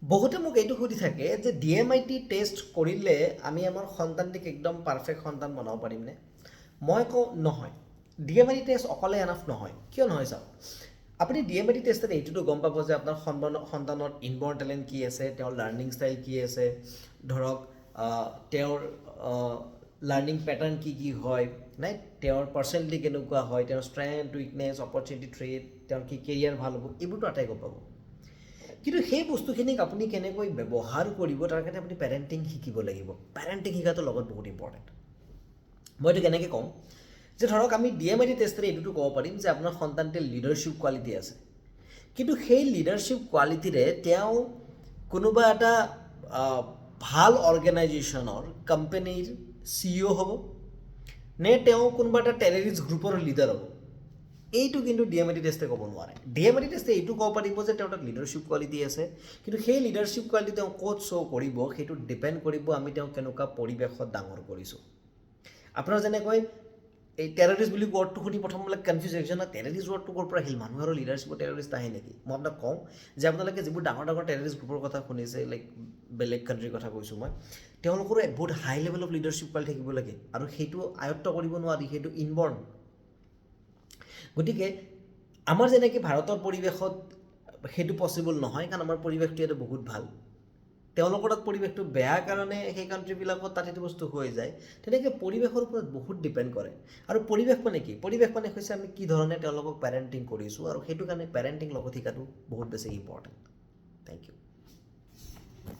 বহুতে মোক এইটো সুধি থাকে যে DMIT টেষ্ট কৰিলে আমি আমাৰ সন্তানটিক একদম পাৰফেক্ট সন্তান বনাব পাৰিমনে? মই কওঁ নহয়। DMIT টেষ্ট অকলে এনাফ নহয়। কিয় নহয় চাওক, আপুনি DMIT টেষ্টত এইটোতো গম পাব যে আপোনাৰ সন্তানৰ ইনবৰ্ণ টেলেণ্ট কি আছে, তেওঁৰ লাৰ্ণিং ষ্টাইল কি আছে, ধৰক তেওঁৰ লাৰ্ণিং পেটাৰ্ণ কি কি হয়, নাই তেওঁৰ পাৰ্চনেলিটি কেনেকুৱা হয়, তেওঁৰ ষ্ট্ৰেংথ, উইকনেছ, অপৰচুনিটি থ্ৰেট, তেওঁৰ কি কেৰিয়াৰ ভাল হ'ব, এইবোৰতো আটাই গম পাব। কিন্তু সেই বস্তুখিনিক আপুনি কেনেকৈ ব্যৱহাৰ কৰিব তাৰ কাৰণে আপুনি পেৰেণ্টিং শিকিব লাগিব। পেৰেণ্টিং শিকাটো লগত বহুত ইম্পৰ্টেণ্ট। মই এইটো কেনেকৈ কওঁ যে ধৰক আমি DMIT টেষ্টেৰে এইটোতো ক'ব পাৰিম যে আপোনাৰ সন্তানটিৰ লিডাৰশ্বিপ কোৱালিটি আছে, কিন্তু সেই লিডাৰশ্বিপ কোৱালিটিৰে তেওঁ কোনোবা এটা ভাল অৰ্গেনাইজেশ্যনৰ কোম্পানীৰ CEO হ'ব, নে তেওঁ কোনোবা এটা টেৰৰিষ্ট গ্ৰুপৰ লিডাৰ হ'ব, এইটো কিন্তু DMIT টেষ্টে ক'ব নোৱাৰে। DMIT টেষ্টে এইটো ক'ব পাৰিব যে তেওঁৰ তাত লিডাৰশ্বিপ কোৱালিটি আছে, কিন্তু সেই লিডাৰশ্বিপ কোৱালিটি তেওঁ ক'ত শ্ব' কৰিব সেইটো ডিপেণ্ড কৰিব আমি তেওঁক কেনেকুৱা পৰিৱেশত ডাঙৰ কৰিছোঁ। আপোনাৰ যেনেকৈ এই টেৰৰিষ্ট বুলি ৱৰ্ডটো শুনি প্ৰথমবিলাক কনফিউজ হৈছে না, টেৰৰিষ্ট ৱৰ্ডটো ক'ৰ পৰা আহিল, মানুহ আৰু লিডাৰশ্বিপৰ টেৰৰিষ্ট আহে নেকি? মই আপোনাক কওঁ যে আপোনালোকে যিবোৰ ডাঙৰ ডাঙৰ টেৰৰিষ্ট গ্ৰুপৰ কথা শুনিছে, লাইক বেলেগ কাণ্ট্ৰিৰ কথা কৈছোঁ মই, তেওঁলোকৰো বহুত হাই লেভেল অফ লিডাৰশ্বিপ কোৱালিটি থাকিব লাগে, আৰু সেইটো আয়ত্ব কৰিব নোৱাৰি, সেইটো ইনবৰ্ণ। গতিকে আমাৰ যেনেকৈ ভাৰতৰ পৰিৱেশত সেইটো পচিবল নহয়, কাৰণ আমাৰ পৰিৱেশটো ইয়াতে বহুত ভাল। তেওঁলোকৰ তাত পৰিৱেশটো বেয়া কাৰণে সেই কাণ্ট্ৰিবিলাকত তাত সেইটো বস্তু হৈ যায়। তেনেকৈ পৰিৱেশৰ ওপৰত বহুত ডিপেণ্ড কৰে। আৰু পৰিৱেশ মানে কি? পৰিৱেশ মানে হৈছে আমি কি ধৰণে তেওঁলোকক পেৰেণ্টিং কৰিছোঁ, আৰু সেইটো কাৰণে পেৰেণ্টিং লগত শিকাটো বহুত বেছি ইম্পৰ্টেণ্ট। Thank U.